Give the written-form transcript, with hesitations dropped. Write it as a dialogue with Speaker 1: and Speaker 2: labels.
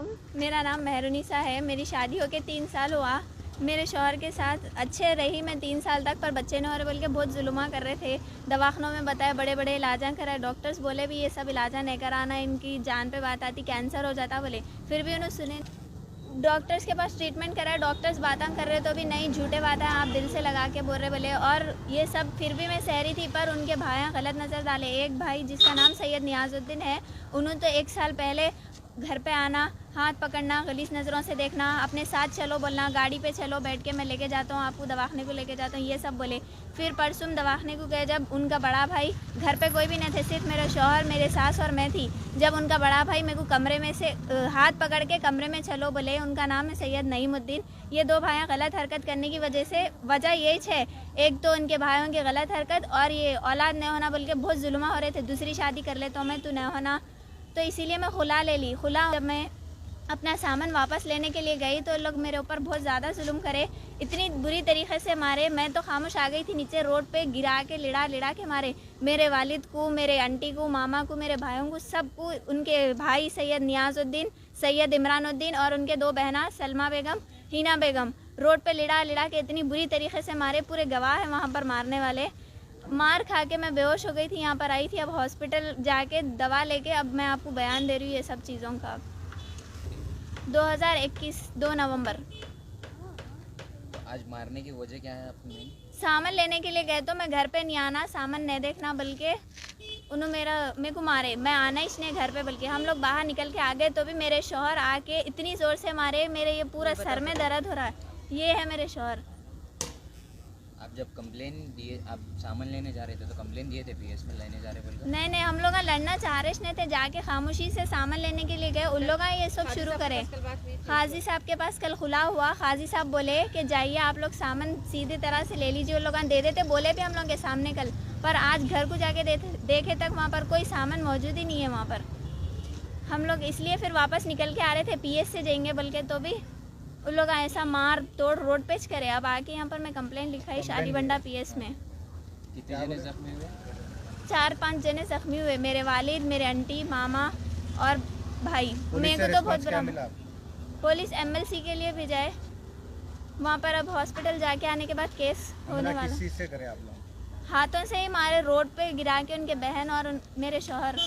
Speaker 1: अस्सलामुअलैकुम। मेरा नाम मेहरुनिसा है। मेरी शादी होके 3 साल हुआ। मेरे शौहर के साथ अच्छे रही मैं 3 साल तक, पर बच्चे ने और बोल के बहुत जुल्मा कर रहे थे। दवाखानों में बताया, बड़े बड़े इलाजा कराए, डॉक्टर्स बोले भी ये सब इलाजा नहीं कराना, इनकी जान पे बात आती, कैंसर हो जाता बोले। फिर भी उन्होंने सुने, डॉक्टर्स के पास ट्रीटमेंट कराया, डॉक्टर्स बातें कर रहे तो भी नहीं, झूठे बातें आप दिल से लगा के बोल रहे बोले। और ये सब फिर भी मैं सहरी थी, पर उनके भाई गलत नज़र डाले। एक भाई जिसका नाम सैयद नियाजुद्दीन है, उन्होंने तो 1 साल पहले घर पे आना, हाथ पकड़ना, गलीस नज़रों से देखना, अपने साथ चलो बोलना, गाड़ी पे चलो, बैठ के मैं लेके जाता हूँ आपको, दवाखाने को लेके जाता हूँ, ये सब बोले। फिर परसों दवाखाने को गए, जब उनका बड़ा भाई, घर पे कोई भी नहीं थे, सिर्फ मेरा शौहर, मेरे सास और मैं थी। जब उनका बड़ा भाई मेरे को कमरे में से हाथ पकड़ के कमरे में चलो बोले, उनका नाम है सैयद नईमुद्दीन। ये 2 भाई गलत हरकत करने की वजह यही है, एक तो उनके भाइयों की गलत हरकत और ये औलाद नहीं होना बोल के बहुत जुल्मा हो रहे थे, दूसरी शादी कर लेता हूँ मैं, तू नहीं होना, तो इसीलिए मैं खुला ले ली। खुला जब मैं अपना सामान वापस लेने के लिए गई तो लोग मेरे ऊपर बहुत ज़्यादा जुल्म करे, इतनी बुरी तरीके से मारे। मैं तो खामोश आ गई थी, नीचे रोड पे गिरा के लिड़ा के मारे। मेरे वालिद को, मेरे आंटी को, मामा को, मेरे भाइयों को, सबको। उनके भाई सैयद नियाजुद्दीन, सैयद इमरानुद्दीन और उनके 2 बहना सलमा बेगम, हिना बेगम, रोड पे लिड़ा के इतनी बुरी तरीके से मारे। पूरे गवाह हैं वहाँ पर मारने वाले। मार खा के मैं बेहोश हो गई थी, यहाँ पर आई थी, अब हॉस्पिटल जाके दवा लेके अब मैं आपको बयान दे रही हूँ ये सब चीज़ों का। 2021 2 नवंबर।
Speaker 2: आज मारने की वजह क्या है अपनी?
Speaker 1: सामान लेने के लिए गए तो मैं घर पे नहीं आना, सामान नहीं देखना, बल्कि उन्होंने मेरे को मारे। मैं आना ही नहीं घर पे, बल्कि हम लोग बाहर निकल के आ गए तो भी मेरे शौहर आके इतनी ज़ोर से मारे, मेरे ये पूरा सर में दर्द हो रहा है। ये है मेरे शौहर।
Speaker 2: आप जब कंप्लेन दिए, आप सामान लेने जा रहे थे तो कंप्लेन दिए थे पीएस में लेने जा रहे बोलकर?
Speaker 1: नहीं, हम लोग लड़ना चाह रहे नहीं थे, जाके खामोशी से सामान लेने के लिए गए। उन लोग ये सब शुरू करे। काजी साहब के पास कल खुला हुआ, काजी साहब बोले कि जाइए आप लोग सामान सीधी तरह से ले लीजिए। उन लोग दे देते, बोले भी हम लोग के सामने कल, पर आज घर को जाके देखे तक वहाँ पर कोई सामान मौजूद ही नहीं है वहाँ पर। हम लोग इसलिए फिर वापस निकल के आ रहे थे, पीएस से जाएंगे बोल के, तो भी उन लोग ऐसा मार तोड़ रोड पेच करे। अब आके यहाँ पर मैं कंप्लेन लिखाई शादीबंडा पीएस में।
Speaker 2: कितने जने जख्मी हुए?
Speaker 1: 4-5 जने जख्मी हुए, मेरे वालिद, मेरे आंटी, मामा और भाई। मेरे को तो बहुत बुरा। पुलिस एमएलसी के लिए भी जाए वहाँ पर। अब हॉस्पिटल जाके आने के बाद केस होने वाला।
Speaker 3: किस चीज़ से करे आप लोग?
Speaker 1: हाथों से ही मारे, रोड पे गिरा के उनके बहन और मेरे शौहर।